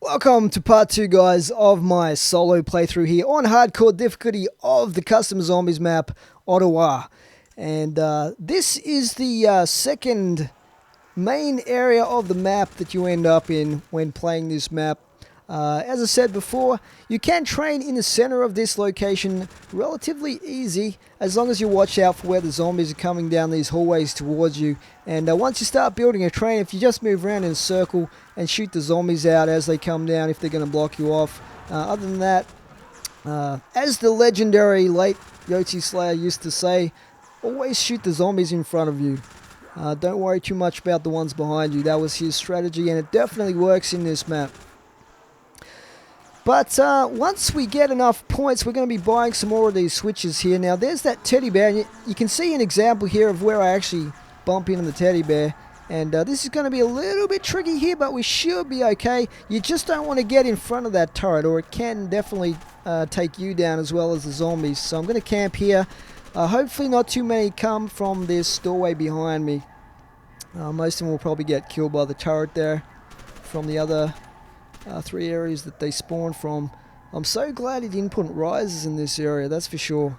Welcome to part 2, guys, of my solo playthrough here on hardcore difficulty of the custom zombies map, Ottawa. And this is the second main area of the map that you end up in when playing this map. As I said before, you can train in the center of this location relatively easy as long as you watch out for where the zombies are coming down these hallways towards you. And once you start building a train, if you just move around in a circle and shoot the zombies out as they come down if they're going to block you off. Other than that, as the legendary late Yoti Slayer used to say, always shoot the zombies in front of you. Don't worry too much about the ones behind you. That was his strategy, and it definitely works in this map. But once we get enough points, we're going to be buying some more of these switches here. Now, there's that teddy bear. And you can see an example here of where I actually bump into the teddy bear. And this is going to be a little bit tricky here, but we should be okay. You just don't want to get in front of that turret, or it can definitely take you down as well as the zombies. So I'm going to camp here. Hopefully not too many come from this doorway behind me. Most of them will probably get killed by the turret there from the other 3 areas that they spawn from. I'm so glad he didn't put rises in this area, that's for sure.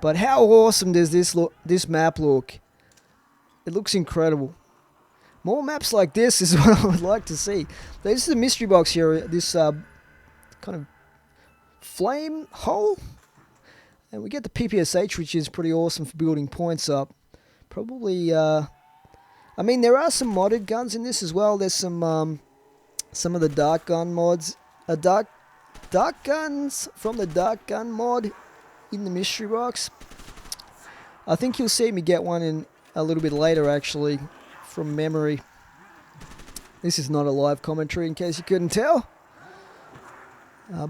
But how awesome does this map look? It looks incredible. More maps like this is what I would like to see. This is a mystery box here, this kind of flame hole. And we get the PPSH, which is pretty awesome for building points up. Probably, I mean, there are some modded guns in this as well. There's some of the dark gun mods, dark guns from the dark gun mod in the mystery box. I think you'll see me get one in a little bit later, actually, from memory. This is not a live commentary, in case you couldn't tell.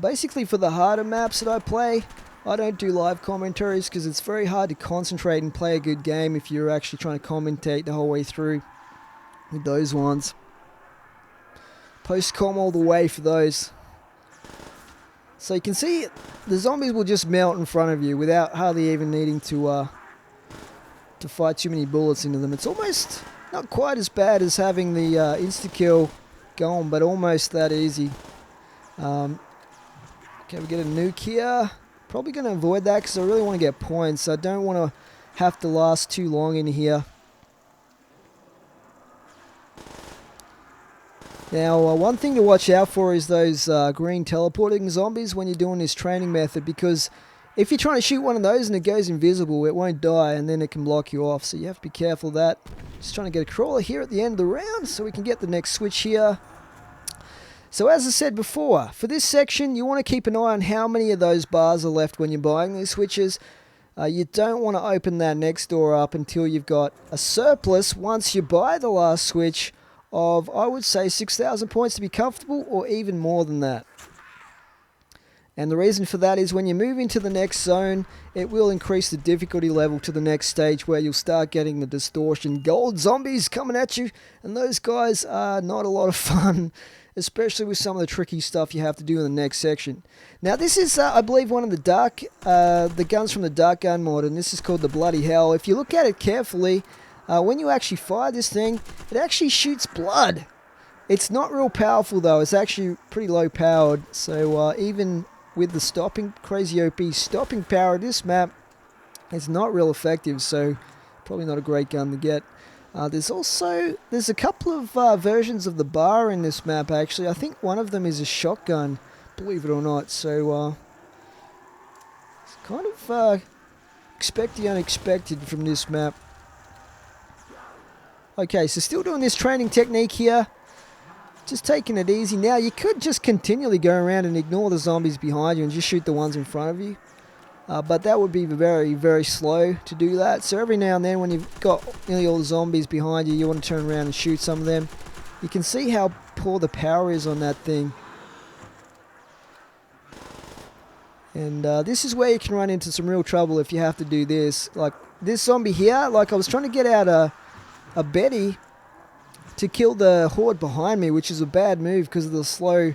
Basically, for the harder maps that I play, I don't do live commentaries because it's very hard to concentrate and play a good game if you're actually trying to commentate the whole way through with those ones. Post-com all the way for those. So you can see the zombies will just melt in front of you without hardly even needing to fight too many bullets into them. It's almost not quite as bad as having the insta-kill going, but almost that easy. Okay, we get a nuke here. Probably going to avoid that because I really want to get points. I don't want to have to last too long in here. Now, one thing to watch out for is those green teleporting zombies when you're doing this training method, because if you're trying to shoot one of those and it goes invisible, it won't die and then it can block you off. So you have to be careful of that. Just trying to get a crawler here at the end of the round so we can get the next switch here. So as I said before, for this section, you want to keep an eye on how many of those bars are left when you're buying these switches. You don't want to open that next door up until you've got a surplus once you buy the last switch of, I would say, 6,000 points to be comfortable, or even more than that. And the reason for that is when you move into the next zone, it will increase the difficulty level to the next stage where you'll start getting the distortion gold zombies coming at you, and those guys are not a lot of fun, especially with some of the tricky stuff you have to do in the next section. Now this is, I believe, one of the guns from the dark gun mod, and this is called the Bloody Hell. If you look at it carefully, when you actually fire this thing, it actually shoots blood. It's not real powerful though, it's actually pretty low powered, so even with the stopping, crazy OP stopping power of this map, it's not real effective, so probably not a great gun to get. There's a couple of versions of the bar in this map actually. I think one of them is a shotgun, believe it or not, so it's kind of expect the unexpected from this map. Okay, so still doing this training technique here. Just taking it easy. Now, you could just continually go around and ignore the zombies behind you and just shoot the ones in front of you. But that would be very, very slow to do that. So every now and then when you've got nearly all the zombies behind you, you want to turn around and shoot some of them. You can see how poor the power is on that thing. And this is where you can run into some real trouble if you have to do this. Like this zombie here, like I was trying to get out a Betty to kill the horde behind me, which is a bad move because of the slow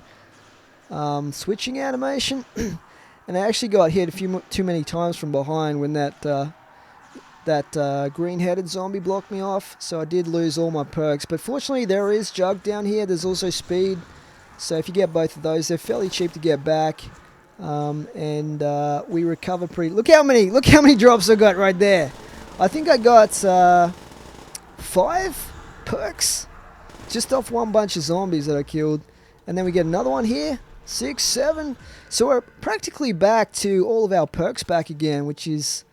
switching animation. And I actually got hit a few too many times from behind when that that green-headed zombie blocked me off, so I did lose all my perks. But fortunately, there is Jug down here. There's also Speed. So if you get both of those, they're fairly cheap to get back. And we recover pretty... Look how many drops I got right there. I think I got 5 perks just off one bunch of zombies that I killed. And then we get another one here. 6, 7. So we're practically back to all of our perks back again, which is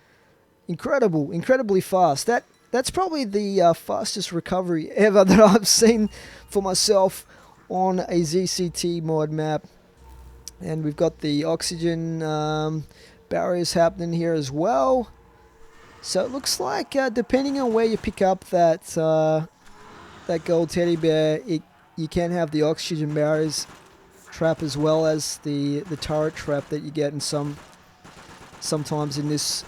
incredibly fast. That's probably the fastest recovery ever that I've seen for myself on a ZCT mod map. And we've got the oxygen barriers happening here as well. So it looks like depending on where you pick up that that gold teddy bear, you can have the oxygen barriers trap as well as the turret trap that you get in sometimes in this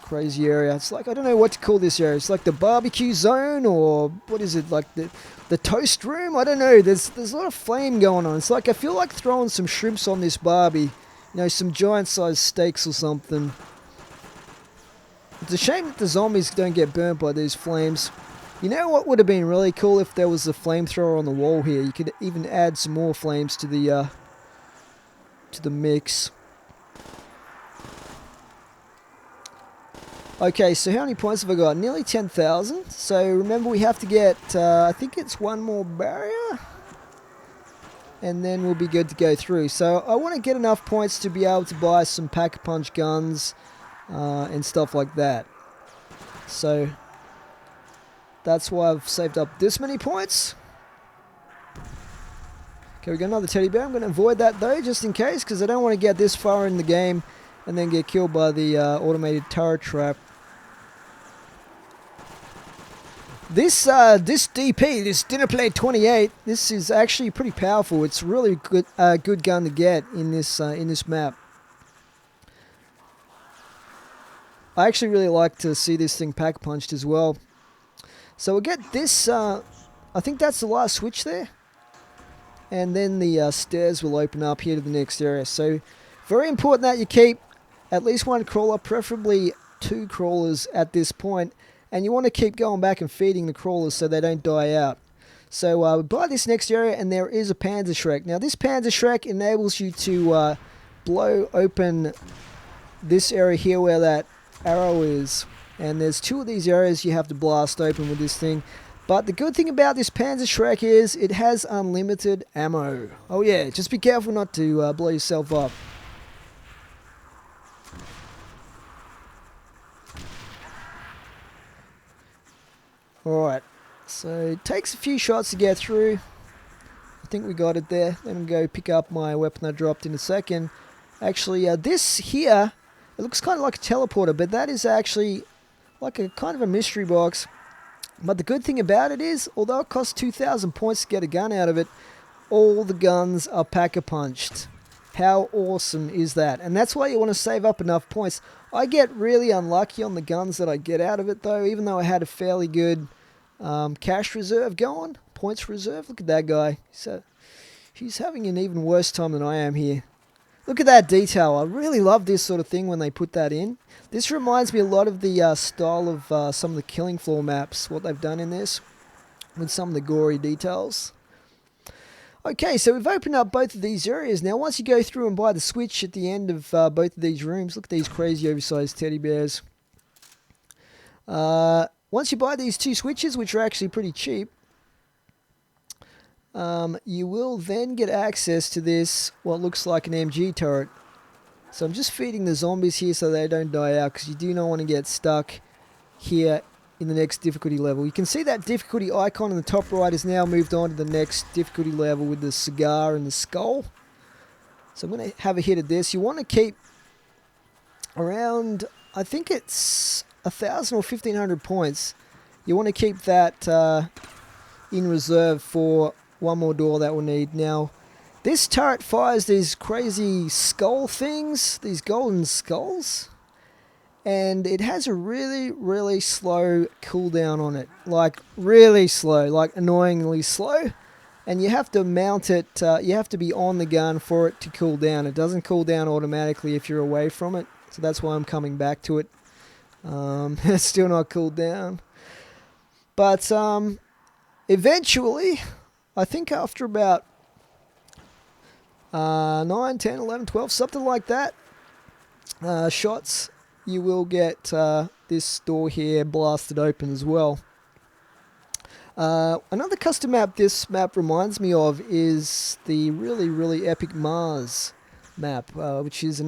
crazy area. It's like, I don't know what to call this area. It's like the barbecue zone, or what is it, like the toast room? I don't know. There's a lot of flame going on. It's like I feel like throwing some shrimps on this barbie, you know, some giant sized steaks or something. It's a shame that the zombies don't get burnt by these flames. You know what would have been really cool if there was a flamethrower on the wall here. You could even add some more flames to the mix. Okay, so how many points have I got? Nearly 10,000. So remember, we have to get, I think it's one more barrier. And then we'll be good to go through. So I want to get enough points to be able to buy some pack-a-punch guns and stuff like that. So that's why I've saved up this many points. Okay, we got another teddy bear. I'm going to avoid that though, just in case, because I don't want to get this far in the game and then get killed by the automated turret trap. This DP, this Dinner Plate 28, this is actually pretty powerful. It's really good gun to get in this map. I actually really like to see this thing pack punched as well. So we'll get this, I think that's the last switch there. And then the stairs will open up here to the next area. So very important that you keep at least one crawler, preferably 2 crawlers at this point. And you want to keep going back and feeding the crawlers so they don't die out. So we buy this next area, and there is a Panzer Shrek. Now this Panzer Shrek enables you to blow open this area here where that arrow is. And there's 2 of these areas you have to blast open with this thing. But the good thing about this Panzer Shrek is it has unlimited ammo. Oh yeah, just be careful not to blow yourself up. Alright, so it takes a few shots to get through. I think we got it there. Let me go pick up my weapon I dropped in a second. Actually, this here, it looks kind of like a teleporter, but that is actually like a kind of a mystery box. But the good thing about it is, although it costs 2,000 points to get a gun out of it, all the guns are pack-a-punched. How awesome is that? And that's why you want to save up enough points. I get really unlucky on the guns that I get out of it though, even though I had a fairly good cash reserve going, points reserve. Look at that guy. So he's having an even worse time than I am here. Look at that detail. I really love this sort of thing when they put that in. This reminds me a lot of the style of some of the Killing Floor maps, what they've done in this, with some of the gory details. Okay, so we've opened up both of these areas. Now, once you go through and buy the switch at the end of both of these rooms, look at these crazy oversized teddy bears. Once you buy these 2 switches, which are actually pretty cheap, you will then get access to this, what looks like an MG turret. So I'm just feeding the zombies here so they don't die out, because you do not want to get stuck here in the next difficulty level. You can see that difficulty icon in the top right has now moved on to the next difficulty level with the cigar and the skull. So I'm going to have a hit at this. You want to keep around, I think it's 1,000 or 1,500 points. You want to keep that in reserve for one more door that we'll need. Now, this turret fires these crazy skull things, these golden skulls. And it has a really slow cooldown on it. Like, really slow, like annoyingly slow. And you have to mount it, you have to be on the gun for it to cool down. It doesn't cool down automatically if you're away from it. So that's why I'm coming back to it. It's still not cooled down. But eventually, I think after about 9, 10, 11, 12, something like that, shots, you will get this door here blasted open as well. Another custom map this map reminds me of is the really, really epic Mars map, which is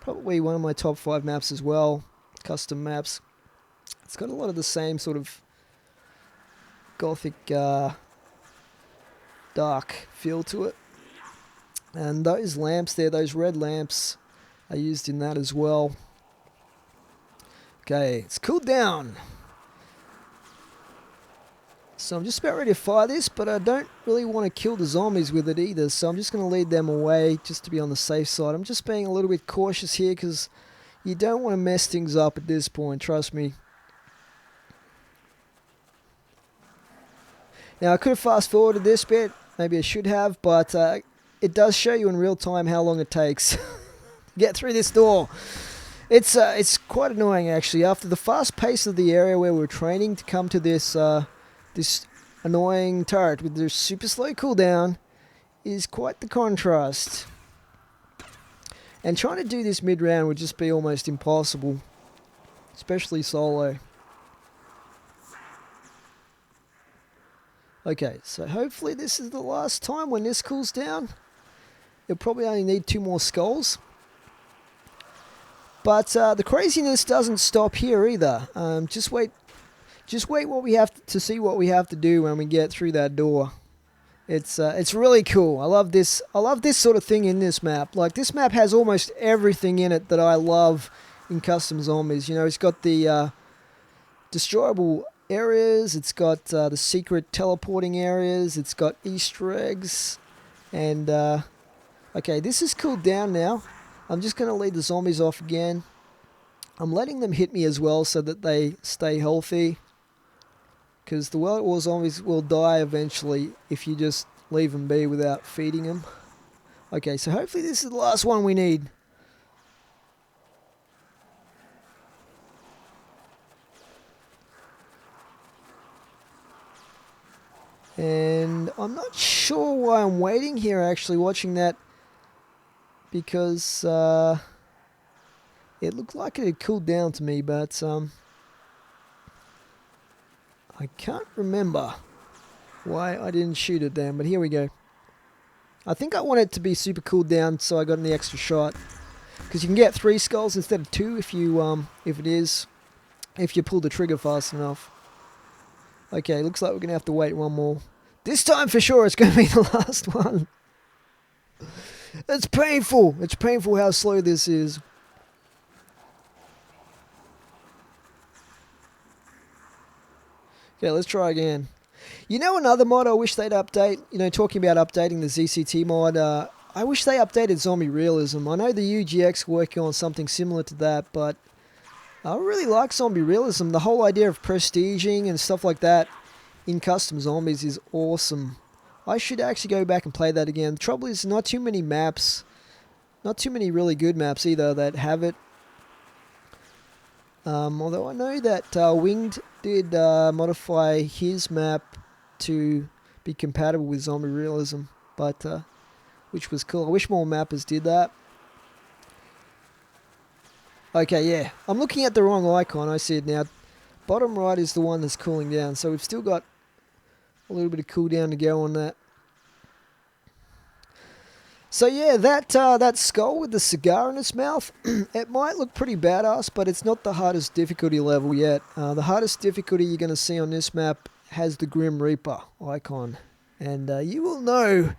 probably one of my top 5 maps as well, custom maps. It's got a lot of the same sort of gothic, dark feel to it. And those lamps there, those red lamps, are used in that as well. Okay, it's cooled down. So I'm just about ready to fire this, but I don't really want to kill the zombies with it either, so I'm just going to lead them away just to be on the safe side. I'm just being a little bit cautious here because you don't want to mess things up at this point, trust me. Now I could have fast forwarded this bit, maybe I should have, but it does show you in real time how long it takes to get through this door. It's quite annoying actually. After the fast pace of the area where we're training to come to this this annoying turret with their super slow cooldown is quite the contrast. And trying to do this mid-round would just be almost impossible, especially solo. Okay, so hopefully this is the last time when this cools down. You'll probably only need 2 more skulls. But the craziness doesn't stop here either. Just wait what we have to see what we have to do when we get through that door. It's really cool. I love this sort of thing in this map. Like, this map has almost everything in it that I love in custom zombies. You know, it's got the destroyable areas, it's got the secret teleporting areas, it's got Easter eggs, and okay, this is cooled down now. I'm just going to lead the zombies off again. I'm letting them hit me as well so that they stay healthy, because the World War zombies will die eventually if you just leave them be without feeding them. Okay, so hopefully this is the last one we need. And I'm not sure why I'm waiting here actually watching that, because it looked like it had cooled down to me, but I can't remember why I didn't shoot it then, but here we go. I think I want it to be super cooled down so I got an extra shot, because you can get 3 skulls instead of 2 if you pull the trigger fast enough. Okay, looks like we're going to have to wait one more. This time for sure it's going to be the last one. It's painful. It's painful how slow this is. Okay, let's try again. You know, another mod I wish they'd update, you know, talking about updating the ZCT mod, I wish they updated zombie realism. I know the UGX working on something similar to that, but I really like zombie realism. The whole idea of prestiging and stuff like that in custom zombies is awesome. I should actually go back and play that again. The trouble is, not too many maps, not too many really good maps either that have it. Although I know that Winged did modify his map to be compatible with zombie realism, but which was cool. I wish more mappers did that. Okay, yeah, I'm looking at the wrong icon. I see it now. Bottom right is the one that's cooling down, so we've still got a little bit of cooldown to go on that. So yeah, that skull with the cigar in its mouth, it might look pretty badass, but it's not the hardest difficulty level yet. The hardest difficulty you're going to see on this map has the Grim Reaper icon. And you will know,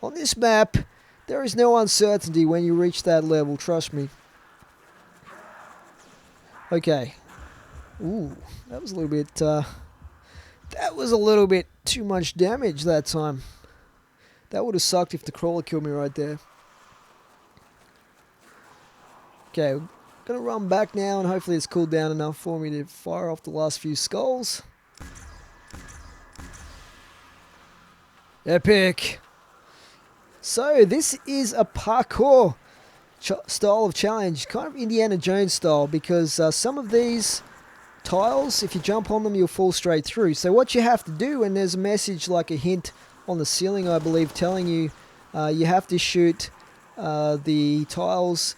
on this map, there is no uncertainty when you reach that level, trust me. Okay. Ooh, that was a little bit too much damage that time. That would have sucked if the crawler killed me right there. Okay, we're going to run back now and hopefully it's cooled down enough for me to fire off the last few skulls. Epic! So, this is a parkour style of challenge, kind of Indiana Jones style, because some of these tiles, if you jump on them, you'll fall straight through. So what you have to do, and there's a message like a hint on the ceiling, I believe, telling you you have to shoot the tiles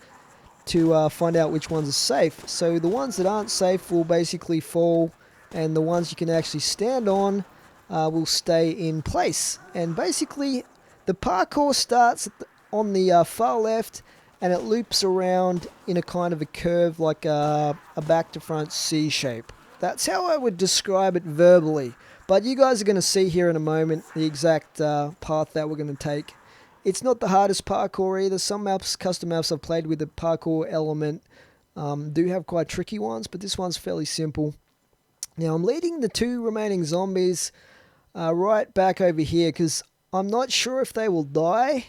to find out which ones are safe. So the ones that aren't safe will basically fall, and the ones you can actually stand on will stay in place. And basically the parkour starts on the far left, and it loops around in a kind of a curve, like a back to front C shape. That's how I would describe it verbally. But you guys are going to see here in a moment the exact path that we're going to take. It's not the hardest parkour either. Some maps, custom maps I've played with the parkour element do have quite tricky ones, but this one's fairly simple. Now I'm leading the 2 remaining zombies right back over here, because I'm not sure if they will die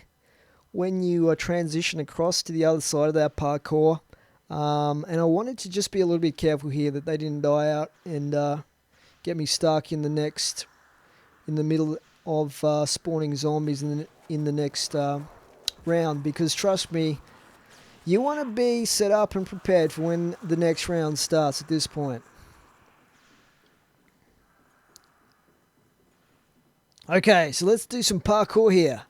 when you transition across to the other side of that parkour. And I wanted to just be a little bit careful here that they didn't die out and get me stuck in the middle of spawning zombies in the next round, because trust me, you want to be set up and prepared for when the next round starts at this point. Okay, so let's do some parkour here.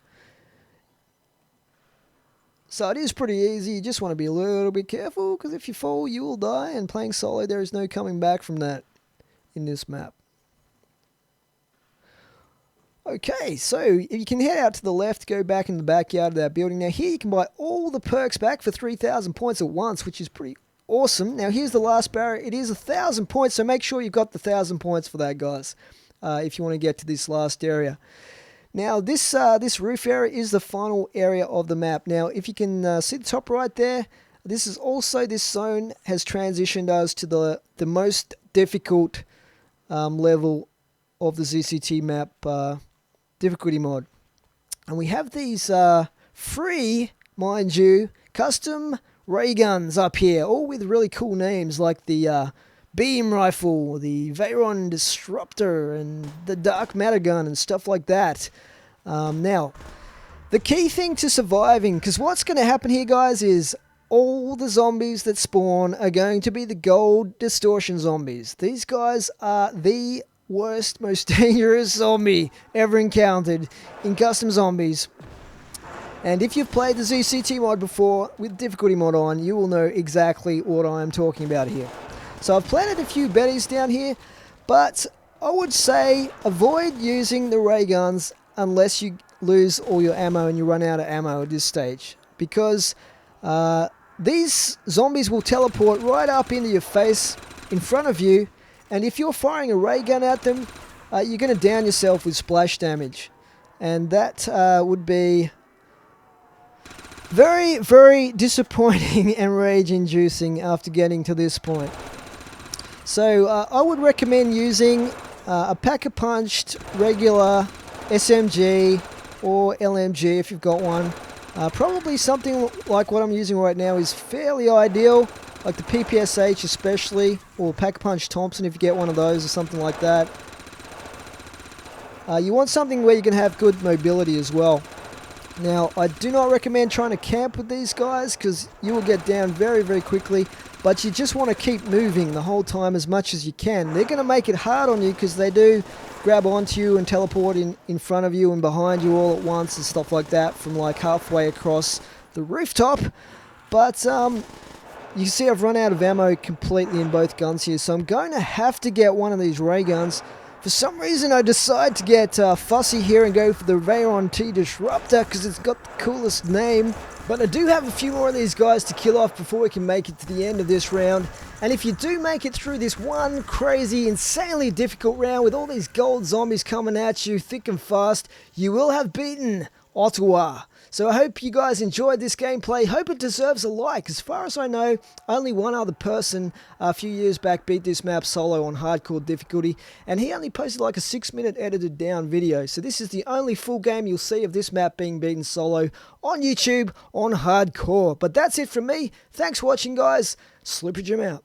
So it is pretty easy. You just want to be a little bit careful, because if you fall, you will die, and playing solo, there is no coming back from that in this map. Okay, so you can head out to the left, go back in the backyard of that building. Now here you can buy all the perks back for 3,000 points at once, which is pretty awesome. Now here's the last barrier. It is 1,000 points, so make sure you've got the 1,000 points for that, guys, if you want to get to this last area. Now this roof area is the final area of the map. Now if you can see the top right there, this zone has transitioned us to the most difficult level of the ZCT map difficulty mod. And we have these free, mind you, custom ray guns up here, all with really cool names like the beam rifle, the Veyron disruptor, and the dark matter gun and stuff like that. Now, the key thing to surviving, because what's going to happen here, guys, is all the zombies that spawn are going to be the gold distortion zombies. These guys are the worst, most dangerous zombie ever encountered in custom zombies. And if you've played the ZCT mod before with difficulty mod on, you will know exactly what I'm talking about here. So I've planted a few betties down here, but I would say avoid using the ray guns unless you lose all your ammo and you run out of ammo at this stage, because these zombies will teleport right up into your face in front of you, and if you're firing a ray gun at them, you're going to down yourself with splash damage, and that would be very, very disappointing and rage-inducing after getting to this point. So I would recommend using a pack-a-punched regular SMG or LMG if you've got one. Probably something like what I'm using right now is fairly ideal, like the PPSH especially, or Pack-a-Punch Thompson if you get one of those or something like that. You want something where you can have good mobility as well. Now, I do not recommend trying to camp with these guys because you will get down very, very quickly, but you just want to keep moving the whole time as much as you can. They're going to make it hard on you because they do grab onto you and teleport in front of you and behind you all at once and stuff like that from like halfway across the rooftop. But you can see I've run out of ammo completely in both guns here, so I'm going to have to get one of these ray guns. For some reason I decide to get fussy here and go for the Veyron T Disruptor because it's got the coolest name. But I do have a few more of these guys to kill off before we can make it to the end of this round. And if you do make it through this one crazy, insanely difficult round with all these gold zombies coming at you thick and fast, you will have beaten Ottawa. So I hope you guys enjoyed this gameplay. Hope it deserves a like. As far as I know, only one other person a few years back beat this map solo on hardcore difficulty, and he only posted like a 6-minute edited down video. So this is the only full game you'll see of this map being beaten solo on YouTube on hardcore. But that's it from me. Thanks for watching, guys. Slipper Jim out.